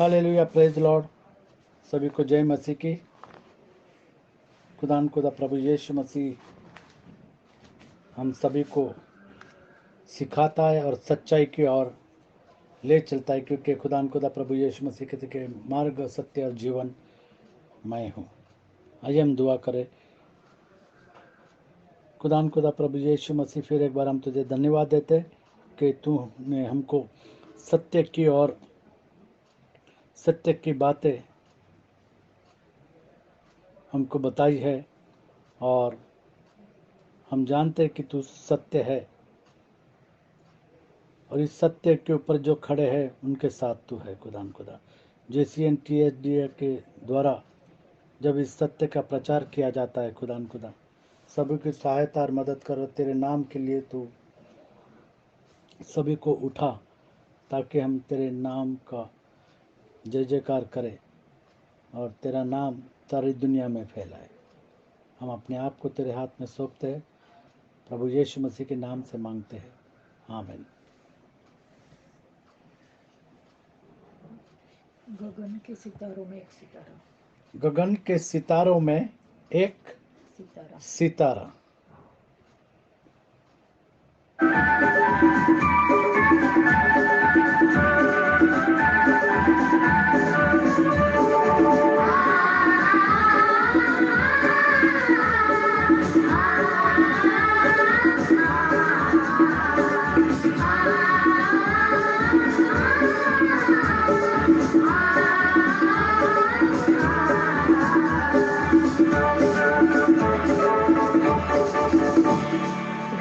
Hallelujah, praise Lord. सभी को जय मसीह की। खुदा प्रभु यीशु मसीह हम सभी को सिखाता है और सच्चाई की ओर ले चलता है, क्योंकि खुदा प्रभु यीशु मसीह कहते कि मार्ग, सत्य और जीवन मैं हूँ। आइए हम दुआ करें। खुदा प्रभु यीशु मसीह, फिर एक बार हम तुझे धन्यवाद देते कि तूने हमको सत्य की और सत्य की बातें हमको बताई है, और हम जानते हैं कि तू सत्य है, और इस सत्य के ऊपर जो खड़े हैं उनके साथ तू है। खुदा JCNTSDA के द्वारा जब इस सत्य का प्रचार किया जाता है, खुदा सभी की सहायता और मदद कर। तेरे नाम के लिए तू सभी को उठा, ताकि हम तेरे नाम का जय जयकार करें और तेरा नाम सारी दुनिया में फैलाए। हम अपने आप को तेरे हाथ में सौंपते हैं, प्रभु यीशु मसीह के नाम से मांगते हैं, आमीन। गगन के सितारों में एक सितारा। गगन के सितारों में एक सितारा।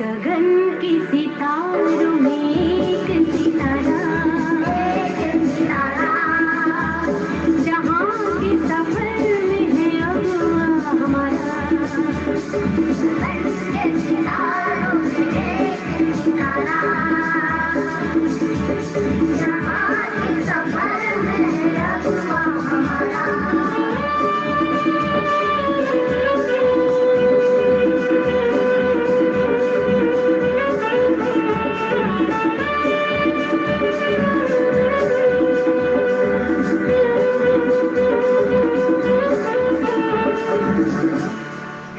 गगन की सितारों में एक सितारा, जहाँ के सफर में है अगुआ हमारा। गगन के सितारों में एक सितारा, जहाँ के सफर में है अगुआ हमारा।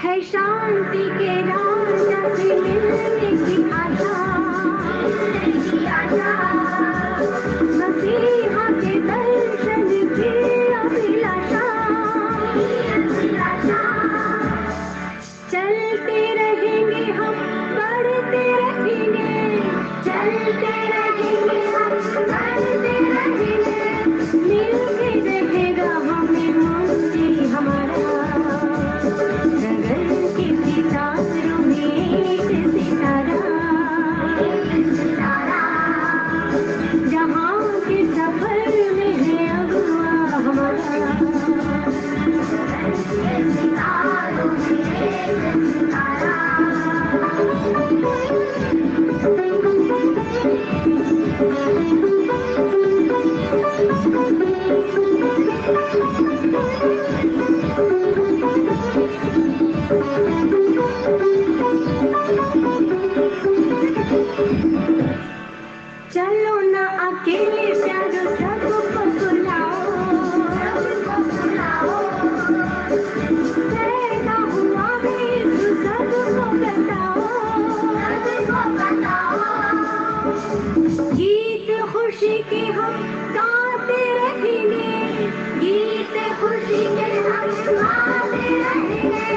है शांति के राजा से मिलने की आशा, मसीहा के दर्शन की अभिलाषा। चलते रहेंगे हम, बढ़ते रहेंगे, चलते रहेंगे हम, बढ़ते रहेंगे, मिलके रहेगा हमें मुक्ति हमारा। गगन के सितारों में एक सितारा, जहाँ के सफर में है अगुआ हमारा। गगन के सितारों में एक सितारा। चलो ना अकेले, प्यारो सबको बुलाओ, कैसा हुआ भी सबको बताओ। गीत खुशी के हम गाते रहेंगे, गीत खुशी के हम गाते रहेंगे,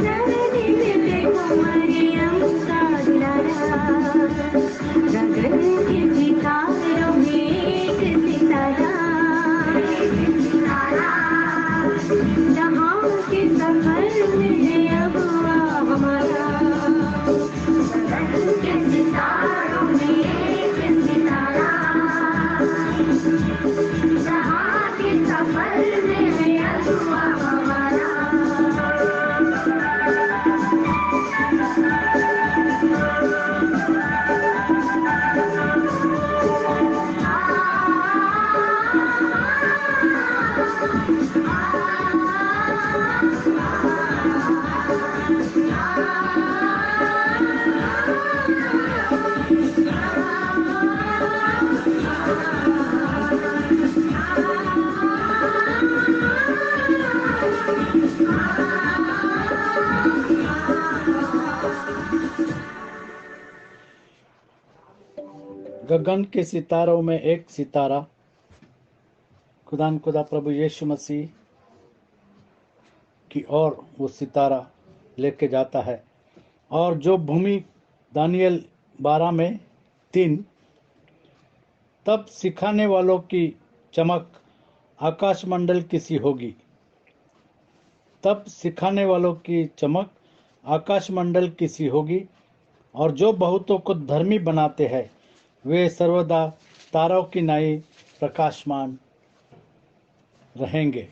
सरदी में देखो मरियम का दुलारा। गगन के सितारों में एक सितारा, जहाँ के सफर में है अगुआ हमारा। गगन के सितारों में एक सितारा। गगन के सितारों में एक सितारा खुदा प्रभु यीशु मसीह की ओर वो सितारा लेके जाता है। और जो भूमि दानियल 12 में 3, तब सिखाने वालों की चमक आकाशमंडल किसी होगी। तब सिखाने वालों की चमक आकाशमंडल किसी होगी, और जो बहुतों को धर्मी बनाते हैं वे सर्वदा तारों की नाई प्रकाशमान रहेंगे।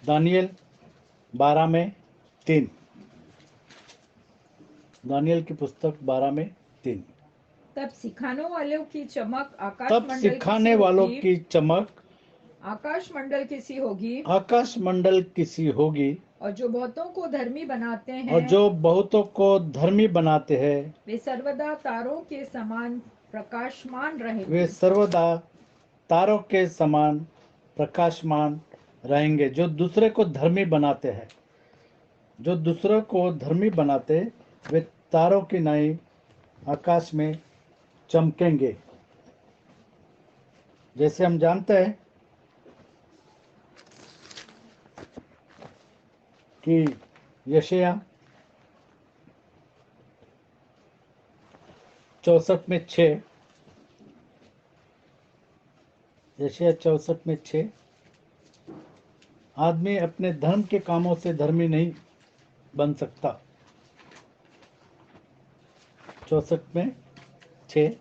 दानियल 12 में 3। दानियल की पुस्तक 12 में 3। तब सिखाने वालों की चमक तब सिखाने वालों की चमक आकाशमंडल किसी होगी, आकाशमंडल किसी होगी, और जो बहुतों को धर्मी बनाते हैं और जो बहुतों को धर्मी बनाते हैं वे सर्वदा तारों के समान प्रकाशमान वे रहेंगे। सर्वदा तारों के समान प्रकाशमान रहेंगे। जो दूसरे को धर्मी बनाते हैं, जो दूसरों को धर्मी बनाते वे तारों की नाई आकाश में चमकेंगे। जैसे हम जानते हैं कि यशायाह 64 में 6, यशायाह 64 में 6, आदमी अपने धर्म के कामों से धर्मी नहीं बन सकता। 64 में 6,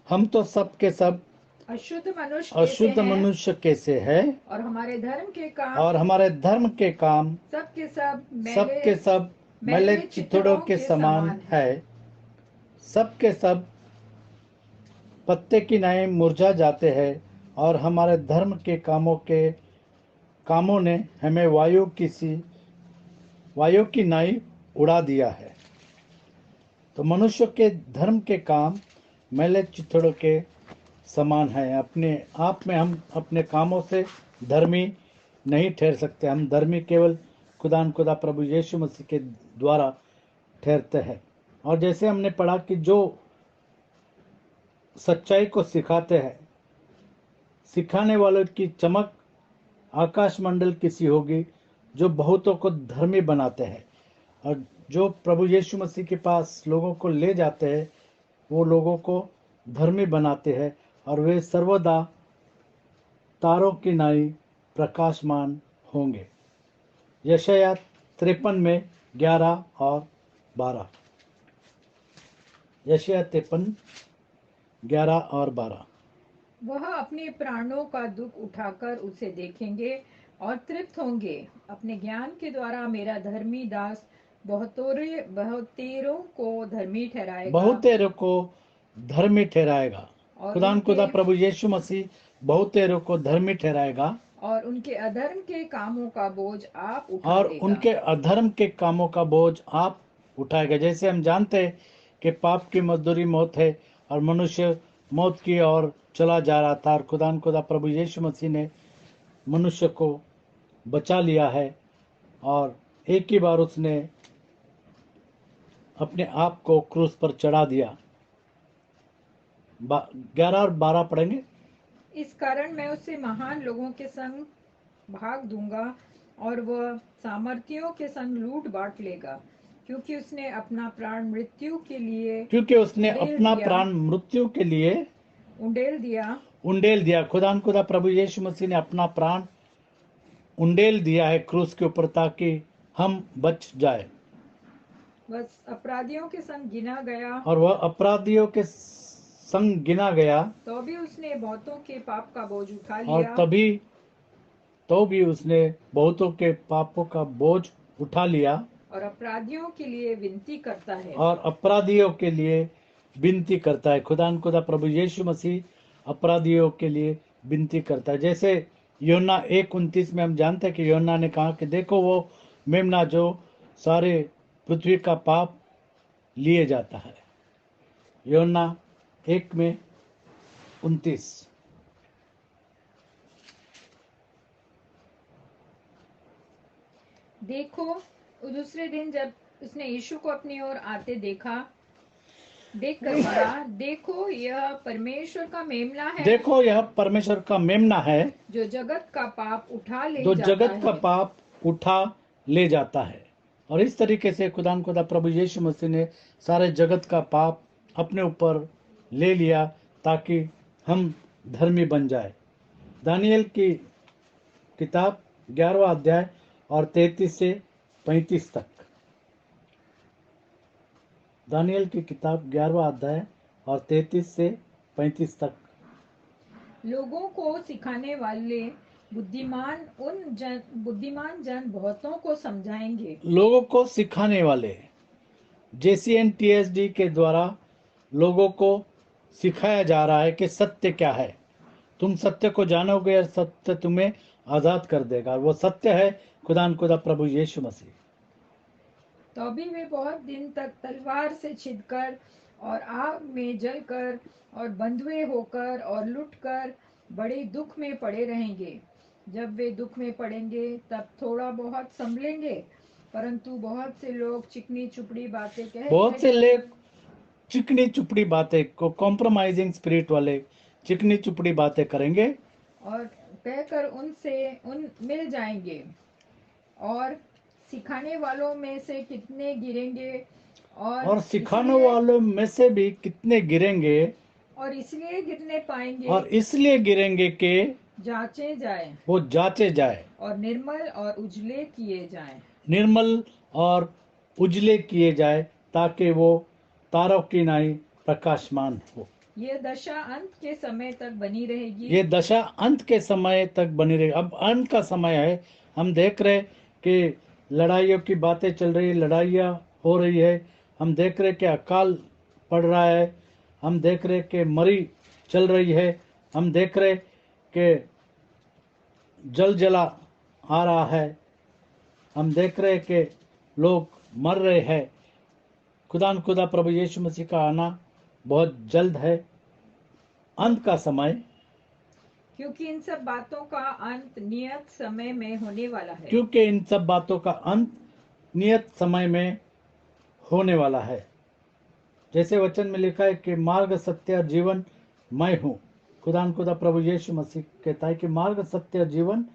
हम तो सब के सब अशुद्ध मनुष्य कैसे है, और हमारे धर्म के काम और हमारे धर्म के काम सबके सब मैले चिथड़ों के समान है। सब के सब पत्ते की नाई मुरझा जाते हैं, और हमारे धर्म के कामों ने हमें वायु की नाई उड़ा दिया है। तो मनुष्य के धर्म के काम मैले चिथड़ों के समान है। अपने आप में हम अपने कामों से धर्मी नहीं ठहर सकते। हम धर्मी केवल खुदा प्रभु यीशु मसीह के द्वारा ठहरते हैं। और जैसे हमने पढ़ा कि जो सच्चाई को सिखाते हैं, सिखाने वालों की चमक आकाशमंडल किसी होगी, जो बहुतों को धर्मी बनाते हैं। और जो प्रभु यीशु मसीह के पास लोगों को ले जाते हैं, वो लोगों को धर्मी बनाते हैं, और वे सर्वदा तारों की नाई प्रकाशमान होंगे। यशायाह 53 में 11 और 12। यशायाह 53 11 और 12। वह अपने प्राणों का दुख उठाकर उसे देखेंगे और तृप्त होंगे। अपने ज्ञान के द्वारा मेरा धर्मी दास बहुतेरों को धर्मी ठहराएगा। बहुतेरों को धर्मी ठहराएगा। और खुदा प्रभु यीशु मसीह बहुतेरों को धर्मी ठहराएगा, और उनके अधर्म के कामों का बोझ आप उठा और लेगा। उनके अधर्म के कामों का बोझ आप उठाएगा। जैसे हम जानते हैं कि पाप की मजदूरी मौत है, और मनुष्य मौत की ओर चला जा रहा था, और खुदा प्रभु यीशु मसीह ने मनुष्य को बचा लिया है, और एक ही बार उसने अपने आप को क्रूस पर चढ़ा दिया। 11 और 12 पढ़ेंगे। इस कारण मैं उसे महान लोगों के संग भाग दूंगा, और वह सामर्थियों के संग लूट बांट लेगा, क्योंकि उसने अपना प्राण मृत्यु के लिए उंडेल दिया। खुदा प्रभु यीशु मसीह ने अपना प्राण उंडेल दिया है क्रूस के ऊपर, ताकि हम बच जाए। वह अपराधियों के संग गिना गया, और वह अपराधियों के संग गिना गया, तो भी उसने बहुतों के पाप का बोझ उठा लिया। और तो भी उसने बहुतों के पापों का बोझ उठा लिया, और अपराधियों के लिए विनती करता है। और अपराधियों के लिए विनती करता है। खुदा प्रभु यीशु मसीह अपराधियों के लिए विनती करता है। जैसे योना 1:29 में हम जानते हैं कि योना ने कहा कि देखो वो मेमना जो सारे पृथ्वी का पाप लिए जाता है। योना 1:29। देखो, दूसरे दिन जब उसने यीशु को अपनी ओर आते देखा, देखकर पढ़ा, देखो यह परमेश्वर का मेमना है, देखो यह परमेश्वर का मेमना है जो जगत का पाप उठा ले जो जाता जगत का है। पाप उठा ले जाता है। और इस तरीके से खुदा प्रभु यीशु मसीह ने सारे जगत का पाप अपने ऊपर ले लिया ताकि हम धर्मी बन जाए। दानियल की किताब 11वां अध्याय और 33 से 35 तक। दानियल की किताब 11वां अध्याय और 33 से 35 तक। लोगों को सिखाने वाले बुद्धिमान जन बहुतों को समझाएंगे। लोगों को सिखाने वाले JCNTSD के द्वारा लोगों को सिखाया जा रहा है कि सत्य क्या है। तुम सत्य को जानोगे और सत्य तुम्हें आजाद कर देगा। वो सत्य है खुदा प्रभु यीशु मसीह। तो भी वे बहुत दिन तक तलवार से छिदकर और आग में जलकर और बंधुए होकर और लुटकर बड़े दुख में पड़े रहेंगे। जब वे दुख में पड़ेंगे तब थोड़ा बहुत संभलेंगे, परंतु बहुत से लोग चिकनी चुपड़ी बातें बहुत से कह लोग चिकनी चुपड़ी बातें को कॉम्प्रोमाइजिंग स्पिरिट वाले चिकनी चुपड़ी बातें करेंगे और कहकर उन मिल जाएंगे। और सिखाने वालों में से कितने गिरेंगे और सिखाने वालों में से भी कितने गिरेंगे और इसलिए गिरने पाएंगे और इसलिए गिरेंगे कि जांचे जाए वो जांचे जाए और निर्मल और उजले किए जाएं। निर्मल और उजले किए जाए ताकि वो तारों की नाई प्रकाशमान हो। ये दशा अंत के समय तक बनी रहेगी। ये दशा अंत के समय तक बनी रहेगी। अब अंत का समय है। हम देख रहे कि लड़ाइयों की बातें चल रही है, लड़ाइयाँ हो रही है। हम देख रहे कि अकाल पड़ रहा है। हम देख रहे कि मरी चल रही है। हम देख रहे कि जल जला आ रहा है। हम देख रहे कि लोग मर रहे हैं। खुदा प्रभु यीशु मसीह का आना बहुत जल्द है। अंत का समय, क्योंकि इन सब बातों का अंत नियत समय में होने वाला है। क्योंकि इन सब बातों का अंत नियत समय में होने वाला है। जैसे वचन में लिखा है कि मार्ग सत्य जीवन मैं हूँ। खुदा प्रभु यीशु मसीह कहता है कि मार्ग सत्य जीवन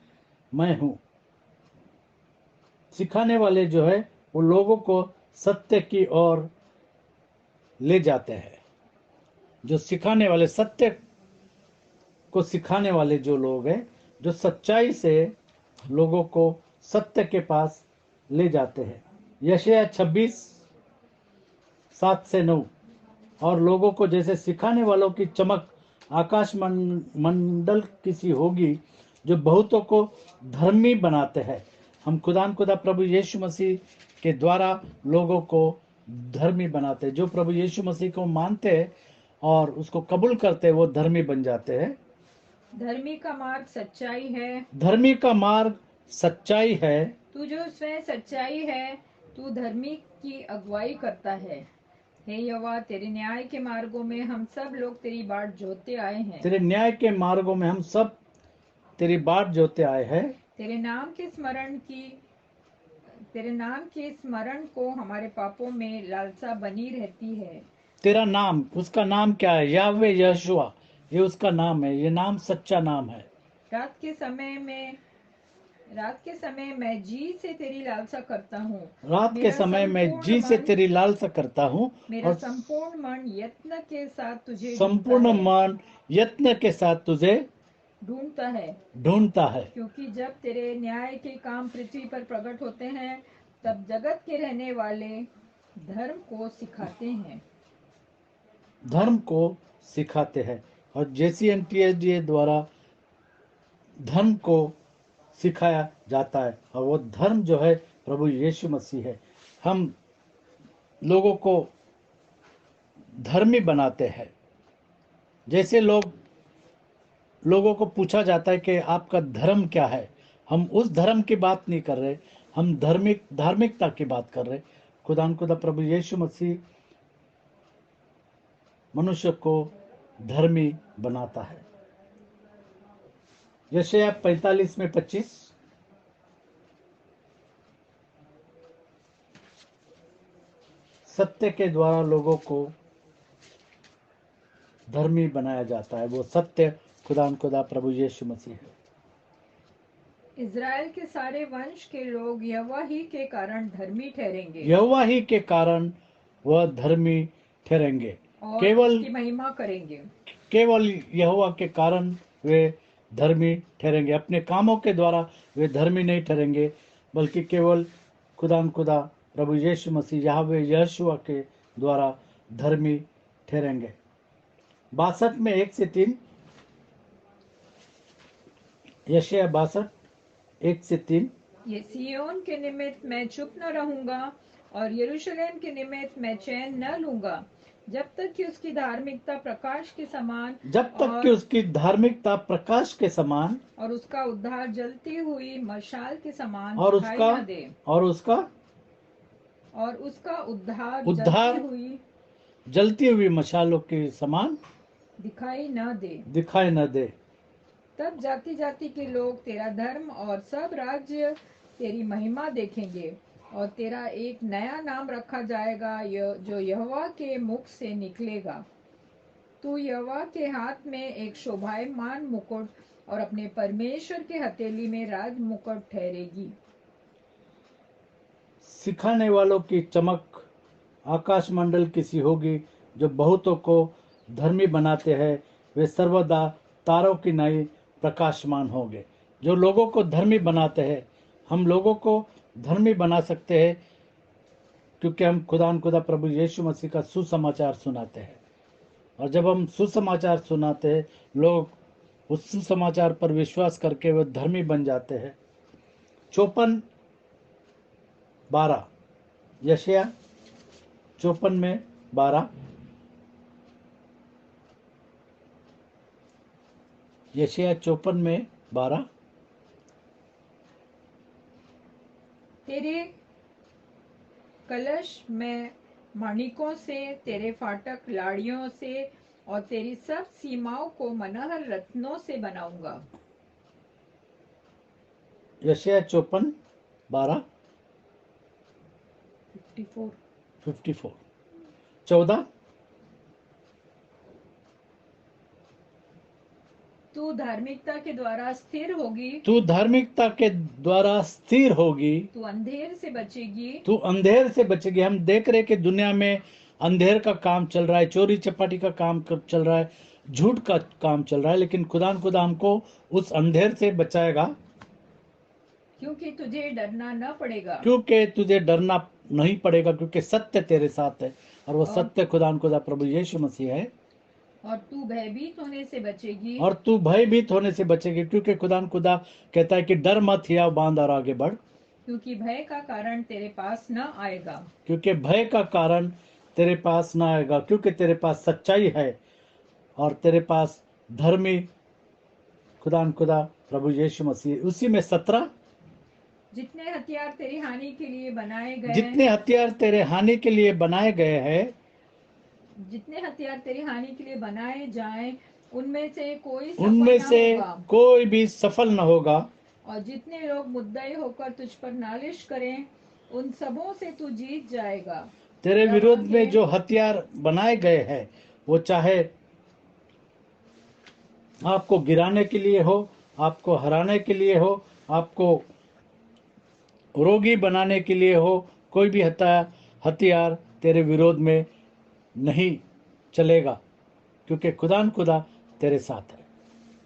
मैं हूँ। सिखाने वाले जो है वो लोगों को सत्य की ओर ले जाते हैं। जो सिखाने वाले, सत्य को सिखाने वाले जो लोग हैं, जो सच्चाई से लोगों को सत्य के पास ले जाते हैं। यशायाह 26:7 से 9। और लोगों को जैसे सिखाने वालों की चमक आकाश मंडल किसी होगी जो बहुतों को धर्मी बनाते हैं। हम खुदा प्रभु यीशु मसीह के द्वारा लोगों को धर्मी बनाते हैं। जो प्रभु यीशु मसीह को मानते हैं और उसको कबूल करते हैं वो धर्मी बन जाते हैं। धर्मी का मार्ग सच्चाई है। धर्मी का मार्ग सच्चाई है। तू जो स्वयं सच्चाई है, तू धर्मी की अगुवाई करता है। हे यहोवा, तेरे न्याय के मार्गों में हम सब लोग तेरी बाट जोते आए हैं। तेरे न्याय के मार्गों में हम सब तेरी बाट जोते आए हैं। तेरे नाम के स्मरण को हमारे पापों में लालसा बनी रहती है। तेरा नाम, उसका नाम क्या है? याहवे यहोशुआ, ये उसका नाम है। ये नाम सच्चा नाम है। रात के समय मैं जी से तेरी लालसा करता हूँ। रात के समय मैं जी से तेरी लालसा करता हूँ मेरा और संपूर्ण मन यत्न के साथ तुझे संपूर्ण मन यत्न के साथ तुझे ढूंढता ढूंढता है। क्योंकि जब तेरे न्याय के काम पृथ्वी पर प्रकट होते हैं, तब जगत के रहने वाले धर्म को सिखाते हैं। और JCNTSD द्वारा धर्म को सिखाया जाता है। और वो धर्म जो है प्रभु यीशु मसीह है। हम लोगों को धर्मी बनाते हैं। जैसे लोगों को पूछा जाता है कि आपका धर्म क्या है, हम उस धर्म की बात नहीं कर रहे। हम धार्मिकता की बात कर रहे। खुदा प्रभु यीशु मसीह मनुष्य को धर्मी बनाता है। यशायाह 45:25। सत्य के द्वारा लोगों को धर्मी बनाया जाता है। वो सत्य खुदा प्रभु यीशु मसीह है। इज़राइल के सारे वंश के लोग यहोवा ही के कारण धर्मी ठहरेंगे यहोवा ही के कारण वह धर्मी ठहरेंगे। और केवल उसकी महिमा करेंगे। केवल यहोवा के कारण वे धर्मी ठहरेंगे। अपने कामों के द्वारा वे धर्मी नहीं ठहरेंगे, बल्कि केवल खुदा प्रभु यीशु मसीह यहोवा यहोशुआ के द्वारा धर्मी ठहरेंगे। 62 में 1 से 3, यशायाह 62 1 से 3। ये सियोन के निमित्त मैं चुप न रहूंगा और यरूशलेम के निमित्त मैं चैन न लूंगा, जब तक कि उसकी धार्मिकता प्रकाश के समान जब तक कि उसकी धार्मिकता प्रकाश के समान और उसका उद्धार जलती हुई मशाल के समान और दिखाई उसका न दे और उसका उद्धार उद्धार जलती हुई मशालों के समान दिखाई न दे। तब जाति जाति के लोग तेरा धर्म और सब राज्य तेरी महिमा देखेंगे, और तेरा एक नया नाम रखा जाएगा जो यहोवा के मुख से निकलेगा। तू यहोवा के हाथ में एक शोभायमान मुकुट और अपने परमेश्वर के हथेली में राज मुकुट ठहरेगी। सिखाने वालों की चमक आकाश मंडल की सी होगी, जो बहुतों को धर्मी बनाते हैं। वे सर्वदा तारों की नाई प्रकाशमान होंगे। जो लोगों को धर्मी बनाते हैं, हम लोगों को धर्मी बना सकते हैं, क्योंकि हम खुदा प्रभु यीशु मसीह का सुसमाचार सुनाते हैं। और जब हम सुसमाचार सुनाते हैं, लोग उस सुसमाचार पर विश्वास करके वे धर्मी बन जाते हैं। 54:12, यशायाह 54 में 12, यशायाह 54 में 12। तेरे कलश में माणिकों से, तेरे फाटक लाड़ियों से और तेरी सब सीमाओं को मनोहर रत्नों से बनाऊंगा। यशायाह 54 12 54 14। तू धार्मिकता के द्वारा स्थिर होगी, तू धार्मिकता के द्वारा स्थिर होगी, तू अंधेर से बचेगी, तू अंधेर से बचेगी। हम देख रहे कि दुनिया में अंधेर का काम चल रहा है, चोरी चपाटी का काम चल रहा है, झूठ का काम चल रहा है, लेकिन खुदा हमको उस अंधेर से बचाएगा, क्योंकि तुझे डरना न पड़ेगा। क्योंकि तुझे डरना नहीं पड़ेगा, क्योंकि सत्य तेरे साथ है, और वो सत्य खुदा प्रभु यीशु मसीह है। और तू भयभीत होने से बचेगी, और तू भयभीत होने से बचेगी, क्योंकि खुदा कहता है कि डर मत, हिया बांध और आगे बढ़, क्योंकि भय का कारण तेरे पास न आएगा। क्योंकि भय का कारण तेरे पास ना आएगा, क्योंकि तेरे पास सच्चाई है और तेरे पास धर्मी खुदा प्रभु यीशु मसीह। उसी में 17, जितने हथियार तेरी हानि के लिए बनाए गए, जितने हथियार तेरे हानि के लिए बनाए गए हैं, जितने हथियार तेरी हानि के लिए बनाए जाएं, उनमें से कोई भी सफल न होगा। और जितने लोग मुद्दई होकर तुझ पर नालिश करें, उन सबों से तू जीत जाएगा। तेरे विरोध में जो हथियार बनाए गए हैं, वो चाहे आपको गिराने के लिए हो, आपको हराने के लिए हो, आपको रोगी बनाने के लिए हो, कोई भी हथियार तेरे विरोध में नहीं चलेगा, क्योंकि खुदा तेरे साथ है।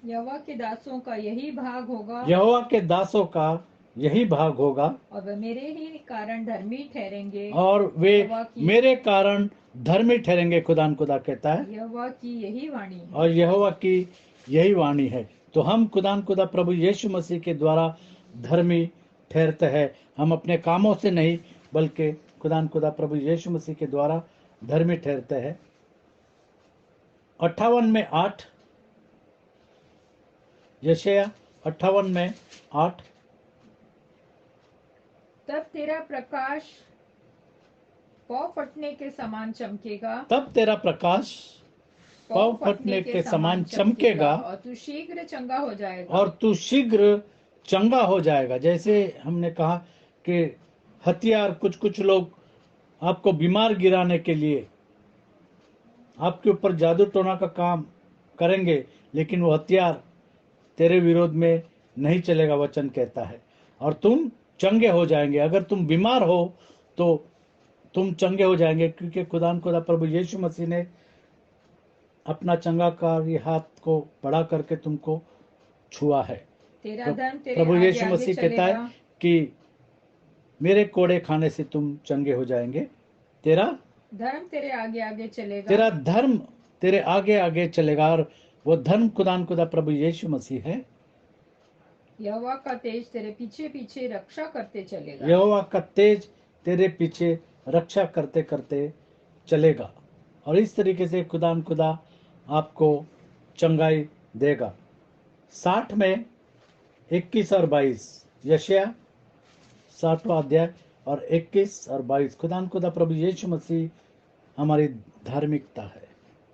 यहोवा के दासों का यही भाग होगा, यहोवा के दासों का यही भाग होगा, और वे मेरे ही कारण धर्मी ठहरेंगे, और वे मेरे कारण धर्मी ठहरेंगे। खुदा कहता है, यहोवा की यही वाणी है। और यहोवा की यही वाणी है। तो हम खुदा प्रभु यीशु मसीह के द्वारा धर्मी ठहरते हैं। हम अपने कामों से नहीं, बल्कि खुदा प्रभु यीशु मसीह के द्वारा धर्मी ठहरते हैं। 58 में 8, यशायाह 58 में 8। तब तेरा प्रकाश पौ फटने के समान चमकेगा, तब तेरा प्रकाश पौ फटने के समान चमकेगा, और तू शीघ्र चंगा हो जाएगा। और तू शीघ्र चंगा हो जाएगा। जैसे हमने कहा कि हथियार, कुछ लोग आपको बीमार गिराने के लिए आपके ऊपर जादू टोना का काम करेंगे, लेकिन वो हथियार तेरे विरोध में नहीं चलेगा, वचन कहता है। और तुम चंगे हो जाएंगे। अगर तुम बीमार हो तो तुम चंगे हो जाएंगे, क्योंकि खुदा प्रभु यीशु मसीह ने अपना चंगाकारी हाथ को बढ़ा करके तुमको छुआ है। तेरा धर्म तेरे प्रभु आगे यीशु आगे मसीह कहता है चलेगा। कि मेरे कोड़े खाने से तुम चंगे हो जाएंगे। तेरा धर्म तेरे आगे आगे चलेगा। तेरा धर्म तेरे आगे आगे चलेगा। और वो धर्म खुदा प्रभु यीशु मसीह है। यहोवा का तेज तेरे पीछे पीछे रक्षा करते चलेगा। यहोवा का तेज तेरे पीछे रक्षा करते करते चलेगा। और इस तरीके से खुदा आपको चंगाई देगा। 60 में 21 और 22, यशायाह 60वां अध्याय और 21 और 22। खुदा प्रभु यीशु मसीह हमारी धार्मिकता है।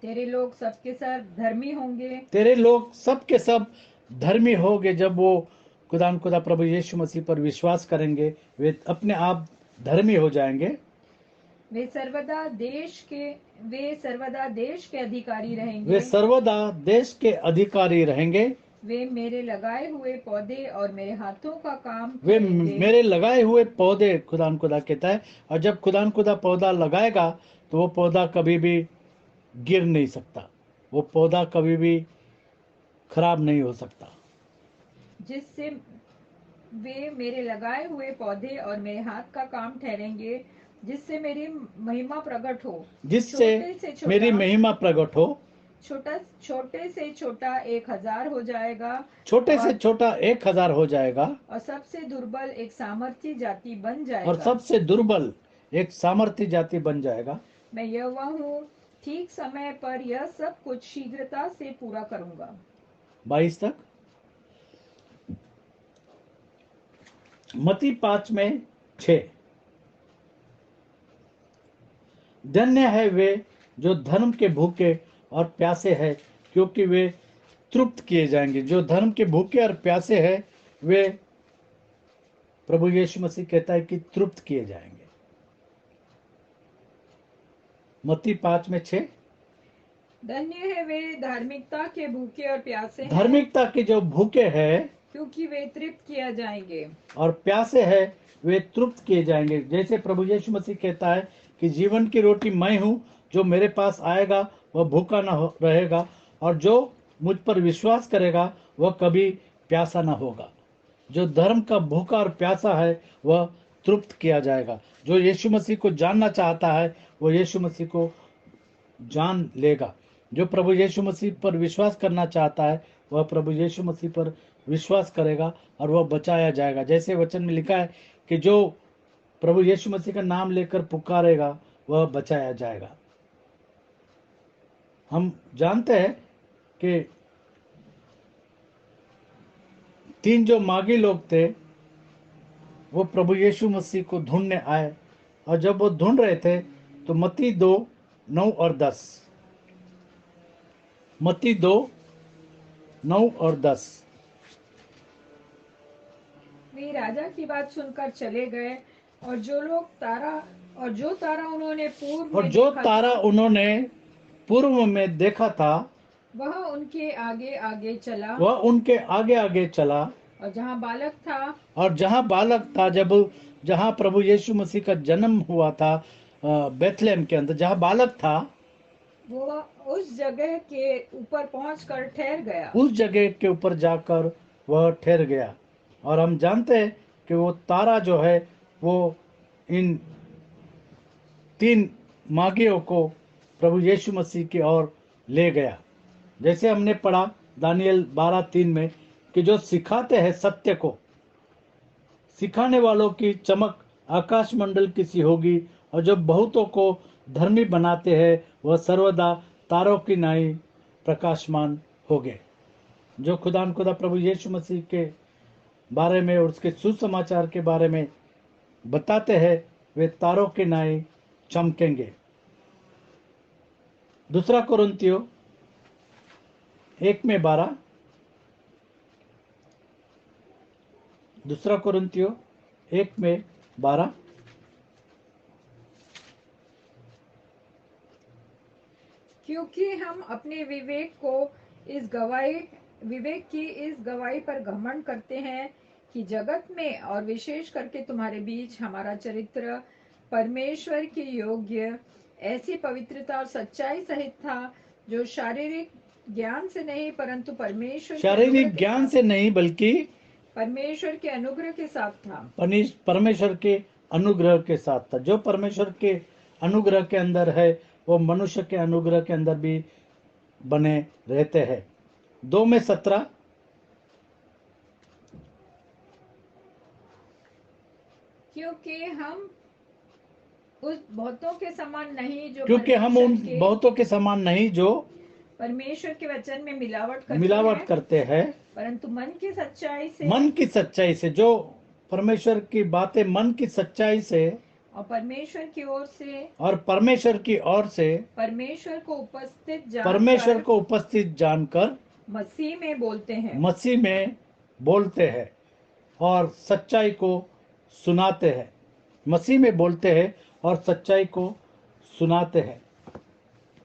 तेरे लोग सबके सब धर्मी होंगे। तेरे लोग सब के सब धर्मी होंगे। जब वो खुदा प्रभु यीशु मसीह पर विश्वास करेंगे, वे अपने आप धर्मी हो जाएंगे। वे सर्वदा देश के अधिकारी रहेंगे। वे सर्वदा देश के अधिकारी रहेंगे। वे मेरे लगाए हुए पौधे और मेरे हाथों का काम वे करेंगे। मेरे लगाए हुए पौधे, खुदा कहता है। और जब खुदा पौधा लगाएगा तो वो पौधा कभी भी गिर नहीं सकता, वो पौधा कभी भी खराब नहीं हो सकता। जिससे वे मेरे लगाए हुए पौधे और मेरे हाथ का काम ठहरेंगे, जिससे मेरी महिमा प्रकट हो। जिससे छोटे से छोटा मेरी महिमा प्रकट हो। छोटे से छोटा 1000 हो जाएगा। छोटे से और छोटा 1000 हो जाएगा। और सबसे दुर्बल एक सामर्थी जाति बन और जाएगा। सबसे दुर्बल एक सामर्थी जाति बन जाएगा। मैं यहोवा हूँ, ठीक समय पर यह सब कुछ शीघ्रता से पूरा करूंगा। 22 तक। मत्ती 5 में 6, धन्य है वे जो धर्म के भूखे और प्यासे हैं, क्योंकि वे तृप्त किए जाएंगे। जो धर्म के भूखे और प्यासे हैं, वे प्रभु यीशु मसीह कहता है कि तृप्त किए जाएंगे। मत्ती 5 में 6, धन्य है वे धार्मिकता के भूखे और प्यासे हैं, धार्मिकता के जो भूखे हैं क्योंकि वे तृप्त किया जाएंगे। और प्यासे हैं, वे तृप्त किए जाएंगे। जैसे प्रभु यीशु मसीह कहता है कि जीवन की रोटी मैं हूँ, जो मेरे पास आएगा वह भूखा न रहेगा, और जो मुझ पर विश्वास करेगा वह कभी प्यासा न होगा। जो धर्म का भूखा और प्यासा है वह तृप्त किया जाएगा। जो यीशु मसीह को जानना चाहता है वह यीशु मसीह को जान लेगा। जो प्रभु यीशु मसीह पर विश्वास करना चाहता है वह प्रभु यीशु मसीह पर विश्वास करेगा और वह बचाया जाएगा। जैसे वचन में लिखा है कि जो प्रभु यीशु मसीह का नाम लेकर पुकारेगा वह बचाया जाएगा। हम जानते हैं कि 3 जो मागी लोग थे वो प्रभु यीशु मसीह को ढूंढने आए, और जब वो ढूंढ रहे थे तो मत्ती 2, 9 और 10, मत्ती 2, 9 और 10। वे राजा की बात सुनकर चले गए, और जो तारा उन्होंने पूर्व और में जो देखा तारा था, उन्होंने पूर्व में देखा था वह उनके आगे आगे चला। वह उनके आगे आगे चला। और जहाँ बालक था, और जहाँ बालक था, जहाँ प्रभु यीशु मसीह का जन्म हुआ था, बेथलेहम के अंदर जहाँ बालक था, वो उस जगह के ऊपर पहुंचकर ठहर गया। उस जगह के ऊपर जाकर वह ठहर गया। और हम जानते हैं कि वो तारा जो है वो इन 3 मागियों को प्रभु यीशु मसीह की ओर ले गया। जैसे हमने पढ़ा दानियल 12:3 में कि जो सिखाते हैं सत्य को, सिखाने वालों की चमक आकाश मंडल की सी होगी, और जो बहुतों को धर्मी बनाते हैं वह सर्वदा तारों की नाई प्रकाशमान होंगे। जो खुदा प्रभु यीशु मसीह के बारे में और उसके सुसमाचार के बारे में बताते हैं वे तारों के नाई चमकेंगे। दूसरा कोरिन्थियों 1 में 12, दूसरा कोरिन्थियों 1 में 12, क्योंकि हम अपने विवेक की इस गवाही पर घमंड करते हैं कि जगत में और विशेष करके तुम्हारे बीच हमारा चरित्र परमेश्वर के योग्य ऐसी पवित्रता और सच्चाई सहित था, जो शारीरिक ज्ञान से नहीं परंतु शारीरिक ज्ञान से नहीं बल्कि परमेश्वर के अनुग्रह के साथ था। परमेश्वर के अनुग्रह के साथ था। जो परमेश्वर के अनुग्रह के अंदर है वो मनुष्य के अनुग्रह के अंदर भी बने रहते हैं। 2:17 क्योंकि हम उस बहुतों के समान नहीं जो क्योंकि हम उन परमेश्वर के बहुतों के समान नहीं जो परमेश्वर के वचन में मिलावट मिलावट करते हैं, परंतु मन की सच्चाई से जो परमेश्वर की बातें मन की सच्चाई से और परमेश्वर की ओर से परमेश्वर को उपस्थित जानकर मसीह में बोलते हैं और सच्चाई को सुनाते हैं। मसीह में बोलते हैं और सच्चाई को सुनाते हैं।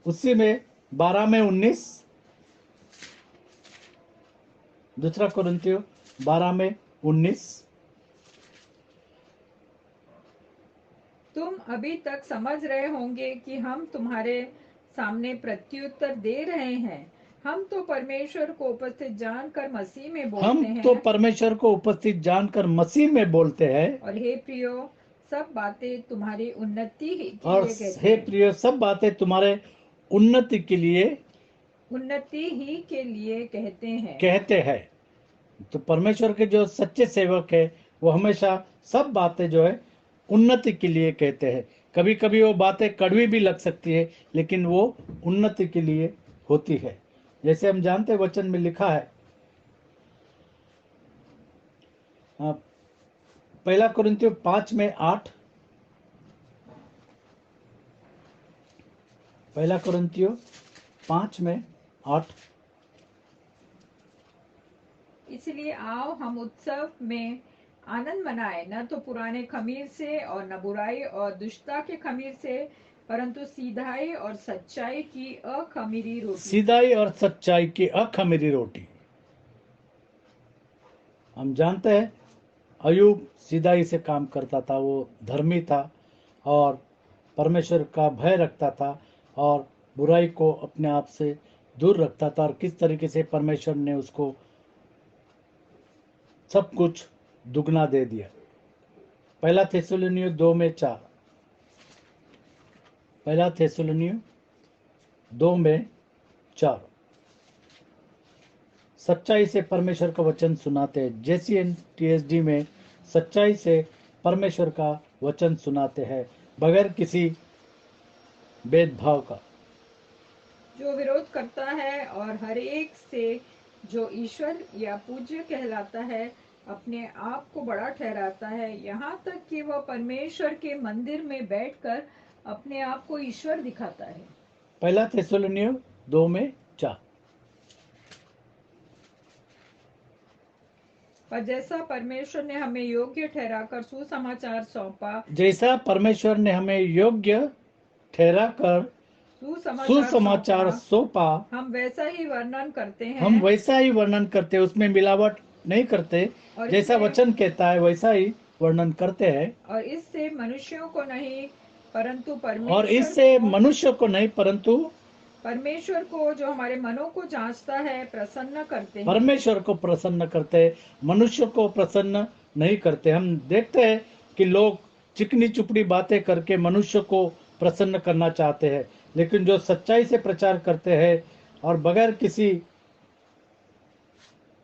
उसी में 12:19, दूसरा कुरिन्थियों 12:19, तुम अभी तक समझ रहे होंगे कि हम तुम्हारे सामने प्रत्युत्तर दे रहे हैं। हम तो परमेश्वर को उपस्थित जानकर मसीह में बोलते हैं। और हे प्रियो, सब बातें तुम्हारी उन्नति ही के लिए कहते हैं। तो परमेश्वर के जो सच्चे सेवक है वो हमेशा सब बातें जो है उन्नति के लिए कहते हैं। कभी कभी वो बातें कड़वी भी लग सकती है, लेकिन वो उन्नति के लिए होती है। जैसे हम जानते हैं वचन में लिखा है, 1 कुरिन्थियों 5:8, 1 कुरिन्थियों 5:8, इसलिए आओ हम उत्सव में आनंद मनाए, न तो पुराने खमीर से और न बुराई और दुष्टता के खमीर से, परंतु सीधाई और सच्चाई की अखमीरी रोटी। हम जानते हैं अयूब सीधाई से काम करता था, वो धर्मी था और परमेश्वर का भय रखता था और बुराई को अपने आप से दूर रखता था। और किस तरीके से परमेश्वर ने उसको सब कुछ दुगना दे दिया। 1 थिस्सलुनीयों 2:4, 1 थिस्सलुनीयों 2:4, सच्चाई से परमेश्वर का वचन सुनाते हैं। JCN/TSD में सच्चाई से परमेश्वर का वचन सुनाते हैं, बगैर किसी भेदभाव का। जो विरोध करता है और हर एक से जो ईश्वर या पूज्य कहलाता है अपने आप को बड़ा ठहराता है, यहाँ तक कि वह परमेश्वर के मंदिर में बैठकर अपने आप को ईश्वर दिखाता है। 1 थिस्सलुनीयों 2:4। पर जैसा परमेश्वर ने हमें योग्य ठहराकर सुसमाचार सौंपा, हम वैसा ही वर्णन करते हैं। उसमें मिलावट नहीं करते। जैसा वचन कहता है वैसा ही वर्णन करते हैं। और इससे मनुष्यों को नहीं परंतु परमेश्वर को जो हमारे मनों को जांचता है प्रसन्न करते हैं। परमेश्वर को प्रसन्न करते हैं, मनुष्य को प्रसन्न नहीं करते। हम देखते हैं कि लोग चिकनी चुपड़ी बातें करके मनुष्य को प्रसन्न करना चाहते हैं, लेकिन जो सच्चाई से प्रचार करते हैं और बगैर किसी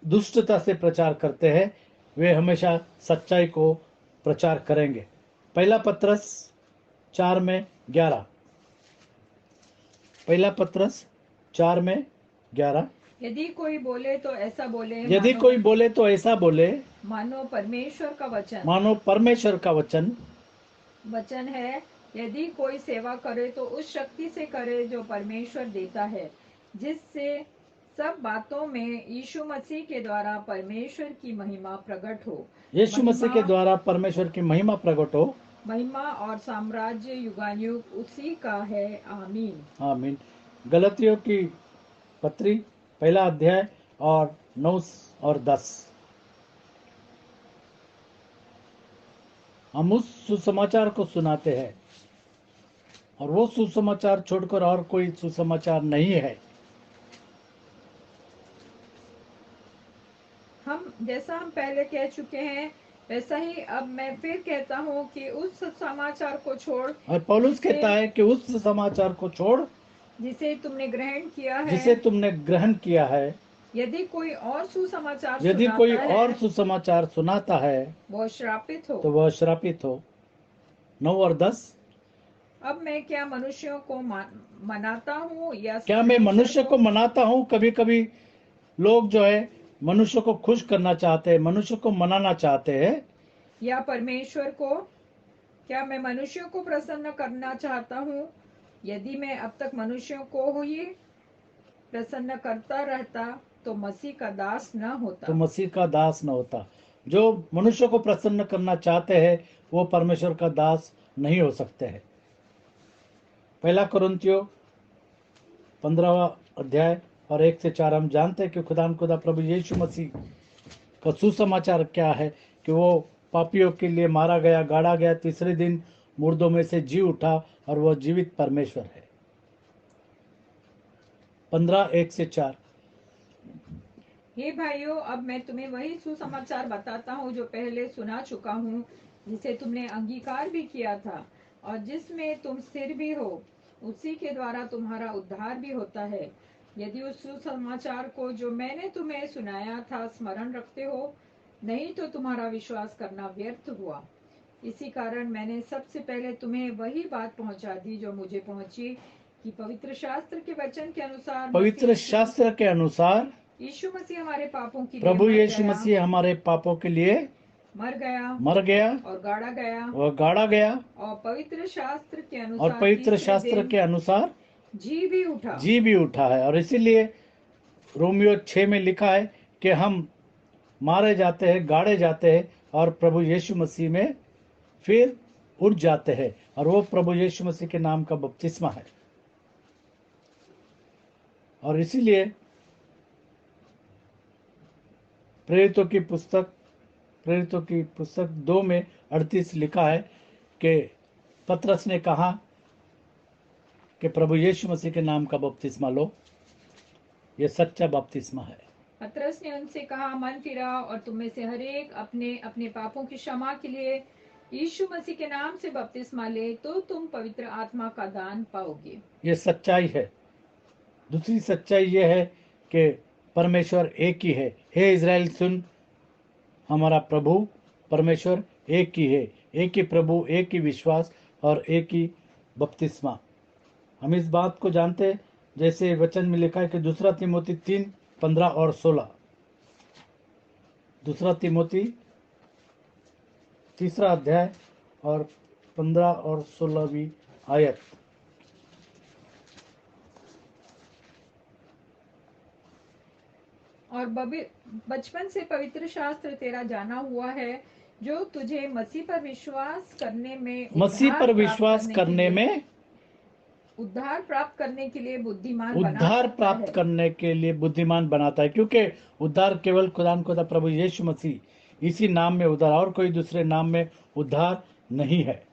दुष्टता से प्रचार करते हैं, वे हमेशा सच्चाई को प्रचार करेंगे। 1 पत्रस 4:11, 1 पत्रस 4:11, यदि कोई बोले तो ऐसा बोले मानो परमेश्वर का वचन है। यदि कोई सेवा करे तो उस शक्ति से करे जो परमेश्वर देता है, जिससे सब बातों में यीशु मसीह के द्वारा परमेश्वर की महिमा प्रकट हो। महिमा और साम्राज्य युगानुयुग उसी का है। आमीन। आमीन। गलतियों की पत्री पहला अध्याय और 9 और 10। हम उस सुसमाचार को सुनाते हैं और वो सुसमाचार छोड़कर और कोई सुसमाचार नहीं है। हम पहले कह चुके हैं, वैसा ही अब मैं फिर कहता हूँ कि उस समाचार को छोड़ और पौलुस जिसे- कहता है कि उस समाचार को छोड़ जिसे तुमने ग्रहण किया है। जिसे तुमने ग्रहण किया है। यदि कोई और सुसमाचार यदि सुनाता कोई है, और सुसमाचार सुनाता है वो श्रापित हो। तो वह श्रापित हो। 9 और 10। अब मैं क्या मनुष्यों को मनाता हूँ या क्या मैं परमेश्वर मनुष्य को मनाता हूँ? कभी कभी लोग जो है मनुष्य को खुश करना चाहते हैं, मनुष्य को मनाना चाहते हैं। या परमेश्वर को? क्या मैं मनुष्यों को प्रसन्न करना चाहता हूँ? यदि मैं अब तक मनुष्यों को ही प्रसन्न करता रहता तो मसीह का दास न होता। तो मसीह का दास न होता। जो मनुष्य को प्रसन्न करना चाहते हैं वो परमेश्वर का दास नहीं हो सकते हैं। पहला कुरिन्थियों 15वां अध्याय और 1 से 4 हम जानते हैं कि खुदा प्रभु यीशु मसीह का सुसमाचार क्या है कि वो पापियों के लिए मारा गया, गाड़ा गया, तीसरे दिन मुर्दों में से जी उठा और वह जीवित परमेश्वर है। 15:1 से 4। हे भाइयों, अब मैं तुम्हें वही सुसमाचार बताता हूँ जो पहले सुना चुका हूँ, जिसे तुमने अंगीकार भी किया था और जिसमें तुम स्थिर भी हो। उसी के द्वारा तुम्हारा उद्धार भी होता है, यदि उस सुसमाचार को जो मैंने तुम्हें सुनाया था स्मरण रखते हो। नहीं तो तुम्हारा विश्वास करना व्यर्थ हुआ। इसी कारण मैंने सबसे पहले तुम्हें वही बात पहुंचा दी जो मुझे पहुंची, कि पवित्र शास्त्र के वचन के अनुसार पवित्र शास्त्र के अनुसार यीशु मसीह हमारे पापों के लिए प्रभु मर यीशु गया, मसीह हमारे पापों के लिए मर गया मर गया और गाड़ा गया, वह गाड़ा गया और पवित्र शास्त्र के और अनुसार पवित्र तीसरे शास्त्र दिन के अनुसार जी भी उठा। जी भी उठा है। और इसीलिए रोमियो 6 में लिखा है कि हम मारे जाते हैं, गाड़े जाते हैं और प्रभु यीशु मसीह में फिर उठ जाते हैं, और वो प्रभु यीशु मसीह के नाम का बपतिस्मा है। और इसीलिए प्रेरितों की पुस्तक 2 में 38 लिखा है कि पतरस ने कहा कि प्रभु यीशु मसीह के नाम का बपतिस्मा लो, ये सच्चा बपतिस्मा है। पतरस ने उनसे कहा, मन फिराओ और तुम में से हर एक अपने अपने पापों की क्षमा के लिए यीशु मसीह के नाम से बपतिस्मा ले, तो तुम पवित्र आत्मा का दान पाओगे। ये सच्चाई है। दूसरी सच्चाई ये है कि परमेश्वर एक ही है। हे इज़राइल सुन, हमारा प्रभु परमेश्वर एक ही है, एक ही प्रभु, एक ही विश्वास और एक ही बपतिस्मा। हम इस बात को जानते हैं, जैसे वचन में लिखा है कि दूसरा तिमोथी 3:15 और 16। दूसरा तिमोथी 3 अध्याय और 15 और 16वीं आयत। और बचपन से पवित्र शास्त्र तेरा जाना हुआ है, जो तुझे मसीह पर विश्वास करने में मसीह पर विश्वास करने में उद्धार प्राप्त करने के लिए बुद्धिमान बना उद्धार सकता प्राप्त है। करने के लिए बुद्धिमान बनाता है, क्योंकि उद्धार केवल खुदा प्रभु यीशु मसीह इसी नाम में उद्धार, और कोई दूसरे नाम में उद्धार नहीं है।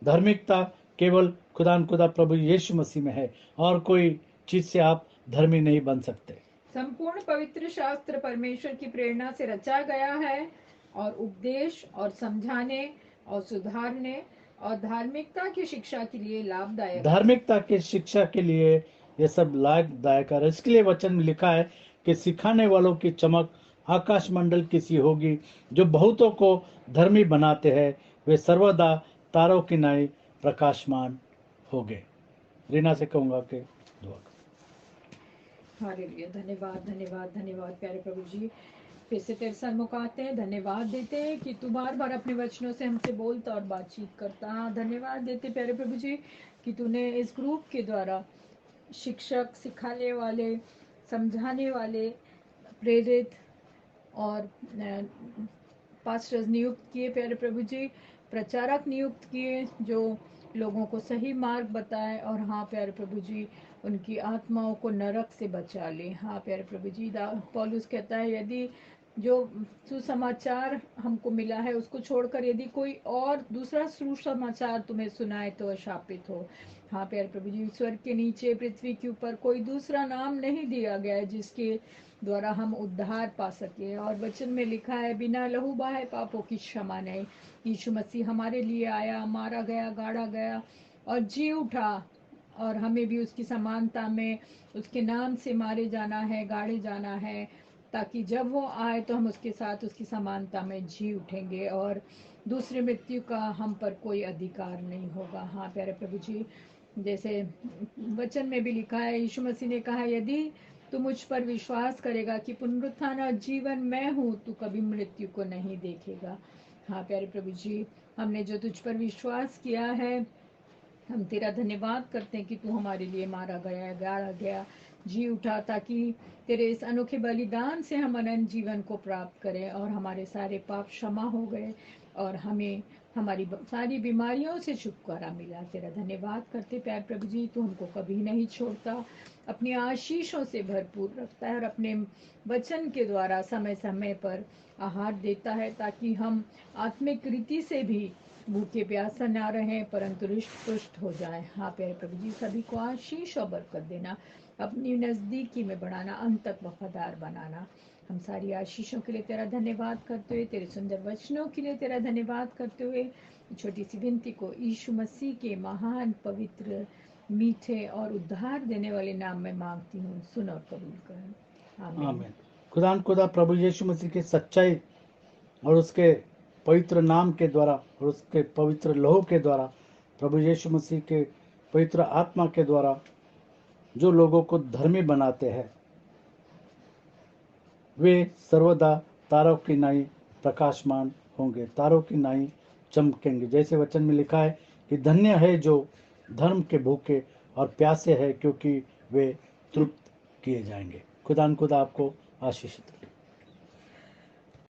धार्मिकता केवल खुदा प्रभु यीशु मसीह में है, और कोई चीज से आप धर्मी नहीं बन सकते। संपूर्ण पवित्र शास्त्र परमेश्वर की प्रेरणा से रचा गया है और उपदेश और समझाने और सुधारने और धार्मिकता की शिक्षा के लिए लाभदायक। धार्मिकता की शिक्षा के लिए ये सब लाभदायक है। इसके लिए वचन में लिखा है कि सिखाने वालों की चमक आकाश मंडल की सी होगी, जो बहुतों को धर्मी बनाते हैं वे सर्वदा तारों की नाई प्रकाशमान होंगे। रीना से कहूंगा कि दुआ करो। हालेलुया। धन्यवाद धन्यवाद धन्यवाद प्यारे प्रभु जी, फिर से तेरे सन्मुख आते हैं, धन्यवाद देते हैं कि तू बार बार अपने वचनों से हमसे बोलता और बातचीत करता। धन्यवाद देते प्यारे प्रभु जी कि तूने इस ग्रुप के द्वारा शिक्षक, सिखाने वाले, समझाने वाले, प्रेरित और पास्टर्स नियुक्त किए प्यारे प्रभु जी, प्रचारक नियुक्त किए, जो लोगों को सही मार्ग बताए, और हाँ प्यारे प्रभु जी, उनकी आत्माओं को नरक से बचा ले। हाँ प्यारे प्रभु जी, पौलुस कहता है, यदि जो सुसमाचार हमको मिला है उसको छोड़कर यदि कोई और दूसरा सुसमाचार तुम्हें सुनाए तो अशापित हो। हाँ प्यारे प्रभु जी, स्वर्ग के नीचे पृथ्वी के ऊपर कोई दूसरा नाम नहीं दिया गया है जिसके द्वारा हम उद्धार पा सके। और वचन में लिखा है, बिना लहू बहाए पापों की क्षमा नहीं। यीशु मसीह हमारे लिए आया, मारा गया, गाड़ा गया और जी उठा, और हमें भी उसकी समानता में उसके नाम से मारे जाना है, गाड़े जाना है, ताकि जब वो आए तो हम उसके साथ उसकी समानता में जी उठेंगे और दूसरी मृत्यु का हम पर कोई अधिकार नहीं होगा। हाँ प्यारे प्रभु जी, जैसे वचन में भी लिखा है, यीशु मसीह ने कहा, यदि तू मुझ पर विश्वास करेगा कि पुनरुत्थान और जीवन मैं हूँ, तू कभी मृत्यु को नहीं देखेगा। हाँ प्यारे प्रभु जी, हमने जो तुझ पर विश्वास किया है, हम तेरा धन्यवाद करते हैं कि तू हमारे लिए मारा गया, गाड़ा गया, जी उठा, ताकि तेरे इस अनोखे बलिदान से हम अनंत जीवन को प्राप्त करें और हमारे सारे पाप क्षमा हो गए और हमें हमारी सारी बीमारियों से छुटकारा मिला। तेरा धन्यवाद करते प्यारे प्रभु जी, तू हमको कभी नहीं छोड़ता, अपनी आशीषों से भरपूर रखता है और अपने वचन के द्वारा समय समय पर आहार देता है, ताकि हम आत्मिक रीति से भी भूखे प्यासा ना रहें परंतु हृष्ट पुष्ट हो जाएं। हाँ प्यारे प्रभु जी, सभी को आशीष और बरकत देना, अपनी नज़दीकी में बढ़ाना, अंत तक वफादार बनाना। हम सारी आशीषों के लिए तेरा धन्यवाद करते हुए, तेरे सुंदर वचनों के लिए तेरा धन्यवाद करते हुए, छोटी सी विनती को यीशु मसीह के महान, पवित्र, मीठे और उद्धार देने वाले नाम में मांगती हूँ, सुन और कबूल कर। आमीन। आमीन। खुदा प्रभु यीशु मसीह की सच्चाई और उसके पवित्र नाम के द्वारा और उसके पवित्र लहू के द्वारा, प्रभु यीशु मसीह के पवित्र आत्मा के द्वारा जो लोगों को धर्मी बनाते हैं, वे सर्वदा तारों की नाई प्रकाशमान होंगे, तारों की नाई चमकेंगे। जैसे वचन में लिखा है कि धन्य है जो धर्म के भूखे और प्यासे हैं, क्योंकि वे तृप्त किए जाएंगे। खुदा आपको आशीष दे।